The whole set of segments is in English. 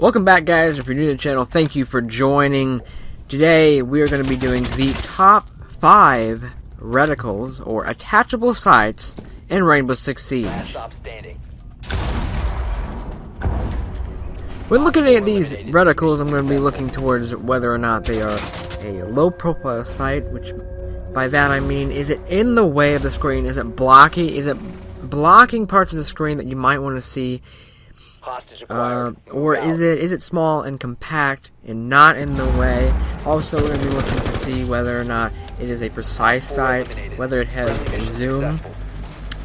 Welcome back, guys. If you're new to the channel, thank you for joining. Today we are going to be doing the top 5 reticles or attachable sights in Rainbow Six Siege. When looking at these reticles, I'm going to be looking towards whether or not they are a low profile sight, which by that I mean, is it in the way of the screen? Is it blocky? Is it blocking parts of the screen that you might want to see? Or is it small and compact and not in the way? Also, we're going to be looking to see whether or not it is a precise sight, whether it has zoom,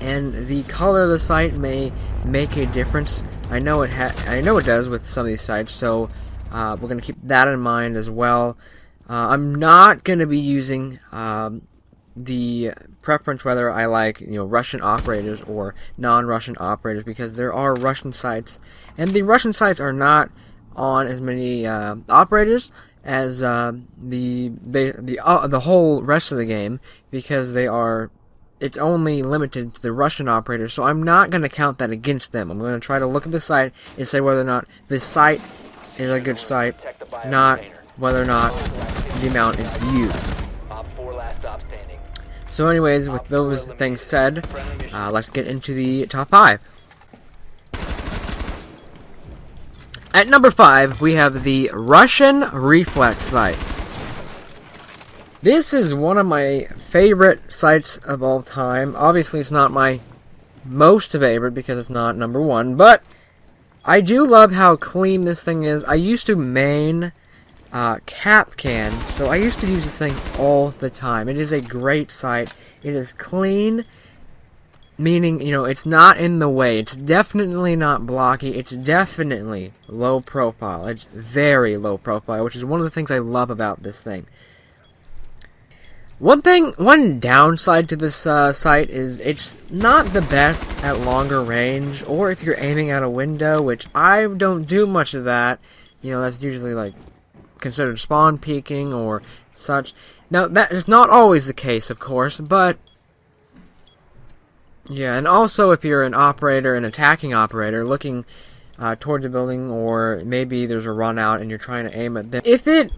and the color of the sight may make a difference. I know it does with some of these sights, so we're going to keep that in mind as well. I'm not going to be using the preference whether I like Russian operators or non-Russian operators, because there are Russian sites, and the Russian sites are not on as many operators as the whole rest of the game, because it's only limited to the Russian operators. So I'm not going to count that against them. I'm going to try to look at the site and say whether or not this site is a good site, not whether or not the amount is used. So anyways, with those things said, let's get into the top 5. At number 5, we have the Russian reflex sight. This is one of my favorite sights of all time. Obviously, it's not my most favorite because it's not number 1, but I do love how clean this thing is. I used to main Capcan, so I used to use this thing all the time. It is a great sight. It is clean, meaning, it's not in the way. It's definitely not blocky. It's definitely low profile. It's very low profile, which is one of the things I love about this thing. One downside to this sight is it's not the best at longer range, or if you're aiming at a window, which I don't do much of that. That's usually considered spawn peeking or such. Now, that is not always the case, of course, but yeah, and also if you're an attacking operator, looking towards a building, or maybe there's a run out and you're trying to aim at them, if it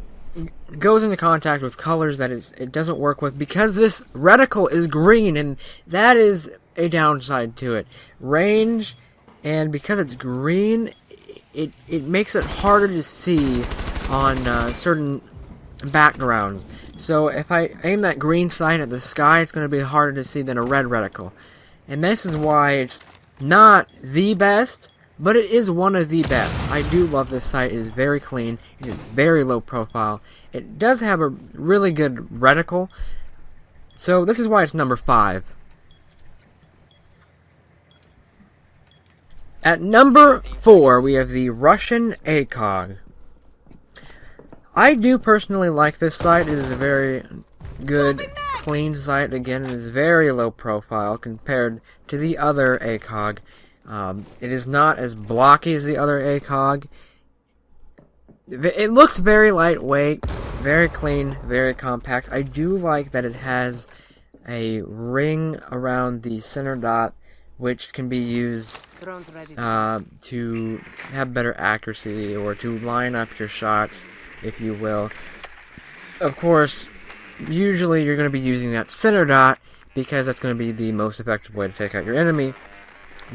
goes into contact with colors that it doesn't work with, because this reticle is green, and that is a downside to it. Range, and because it's green, it makes it harder to see on certain backgrounds. So if I aim that green sight at the sky, it's going to be harder to see than a red reticle. And this is why it's not the best, but it is one of the best. I do love this sight. It is very clean. It is very low profile. It does have a really good reticle. So this is why it's number 5. At number 4, we have the Russian ACOG. I do personally like this sight. It is a very good, clean sight. Again, it is very low profile compared to the other ACOG. It is not as blocky as the other ACOG. It looks very lightweight, very clean, very compact. I do like that it has a ring around the center dot, which can be used to have better accuracy, or to line up your shots, if you will. Of course, usually you're going to be using that center dot because that's going to be the most effective way to take out your enemy.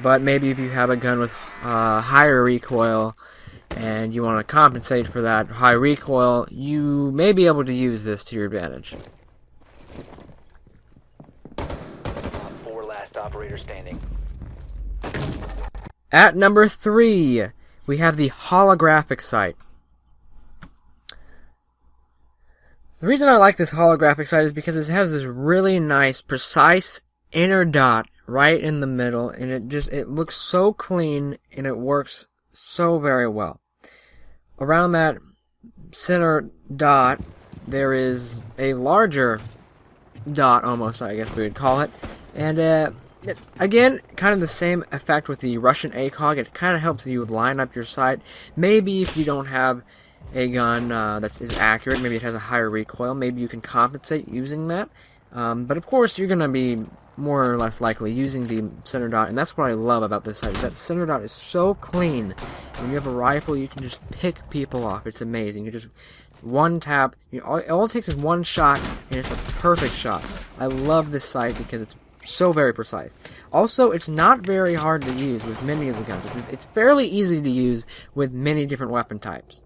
But maybe if you have a gun with higher recoil and you want to compensate for that high recoil, you may be able to use this to your advantage. 4 last operator standing. At number 3, we have the holographic sight. The reason I like this holographic sight is because it has this really nice, precise inner dot right in the middle, and it looks so clean, and it works so very well. Around that center dot, there is a larger dot, almost, I guess we would call it, and again, kind of the same effect with the Russian ACOG. It kind of helps you line up your sight. Maybe if you don't have a gun that is accurate, maybe it has a higher recoil, maybe you can compensate using that. But of course, you're going to be more or less likely using the center dot, and that's what I love about this site. That center dot is so clean. When you have a rifle, you can just pick people off. It's amazing. You just one tap. All it takes is one shot, and it's a perfect shot. I love this site because it's so very precise. Also, it's not very hard to use with many of the guns. It's fairly easy to use with many different weapon types.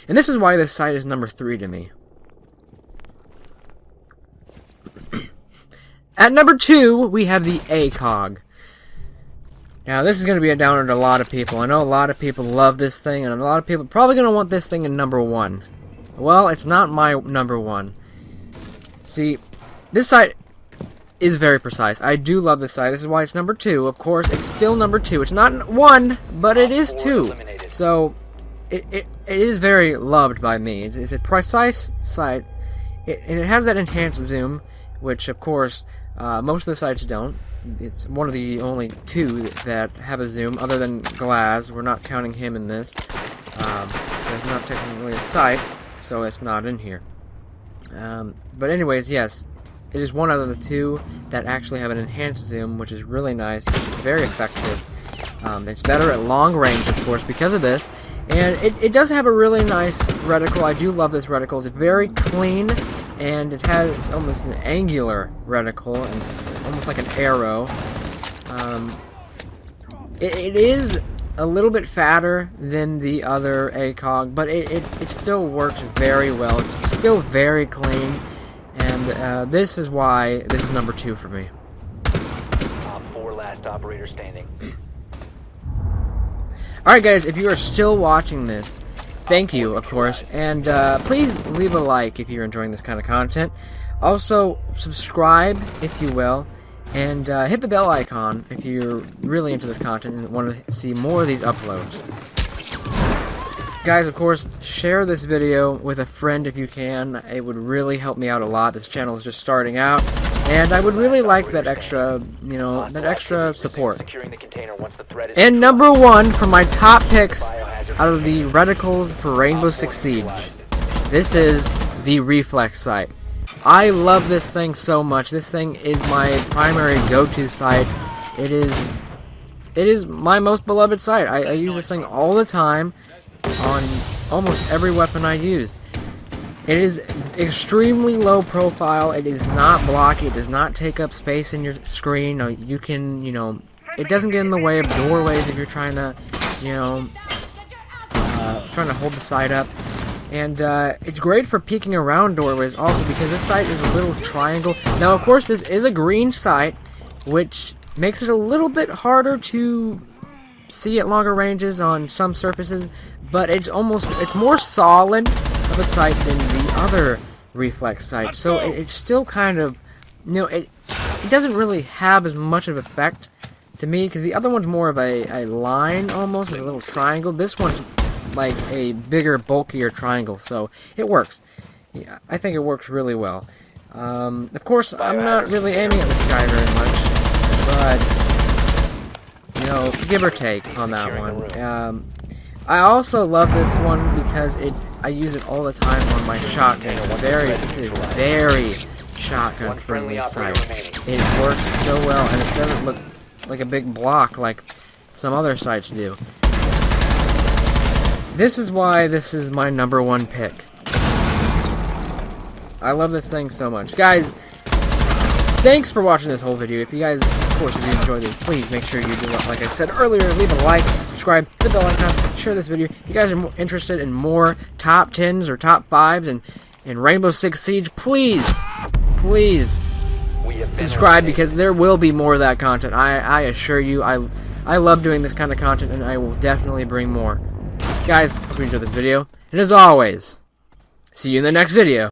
And this is why this site is number 3 to me. At number 2, we have the ACOG. Now, this is going to be a downer to a lot of people. I know a lot of people love this thing, and a lot of people are probably going to want this thing in number 1. Well, it's not my number 1. See, this site is very precise. I do love this site. This is why it's number 2. Of course, it's still number 2. It's not 1, but it is 2. So, it is very loved by me. It's a precise site, and it has that enhanced zoom, which, of course, most of the sites don't. It's one of the only 2 that have a zoom, other than Glass. We're not counting him in this. It's not technically a site, so it's not in here. But anyways, yes, it is one of the 2 that actually have an enhanced zoom, which is really nice. It's very effective. It's better at long range, of course, because of this. And it does have a really nice reticle. I do love this reticle. It's very clean, and it's almost an angular reticle, and almost like an arrow. It is a little bit fatter than the other ACOG, but it still works very well. It's still very clean, and this is why this is number 2 for me. 4 last operator standing. Alright guys, if you are still watching this, thank you, of course, and please leave a like if you're enjoying this kind of content. Also, subscribe, if you will, and hit the bell icon if you're really into this content and want to see more of these uploads. Guys, of course, share this video with a friend if you can. It would really help me out a lot. This channel is just starting out, and I would really like that extra, that extra support. And number 1 for my top picks out of the reticles for Rainbow Six Siege, this is the Reflex sight. I love this thing so much. This thing is my primary go-to sight. It is my most beloved sight. I use this thing all the time on almost every weapon I use. It is extremely low profile. It is not blocky. It does not take up space in your screen. You can, it doesn't get in the way of doorways if you're trying to, trying to hold the sight up. And it's great for peeking around doorways also, because this sight is a little triangle. Now, of course, this is a green sight, which makes it a little bit harder to see at longer ranges on some surfaces, but it's more solid of a sight than the other reflex sight. So it's still kind of, it doesn't really have as much of an effect to me, because the other one's more of a line almost with a little triangle. This one's like a bigger, bulkier triangle, so it works. Yeah, I think it works really well. Of course, I'm not really aiming at this guy very much, but give or take on that one. I also love this one because I use it all the time on my shotgun. It's a very shotgun friendly sight. It works so well, and it doesn't look like a big block like some other sights do. This is why this is my number 1 pick. I love this thing so much. Guys, thanks for watching this whole video. If you guys, of course, if you enjoyed this, please make sure you do it. Like I said earlier, leave a like, subscribe, hit the bell icon, share this video. If you guys are interested in more top 10s or top 5s in Rainbow Six Siege, please subscribe, because there will be more of that content. I assure you, I love doing this kind of content, and I will definitely bring more. Guys, hope you enjoyed this video, and as always, see you in the next video.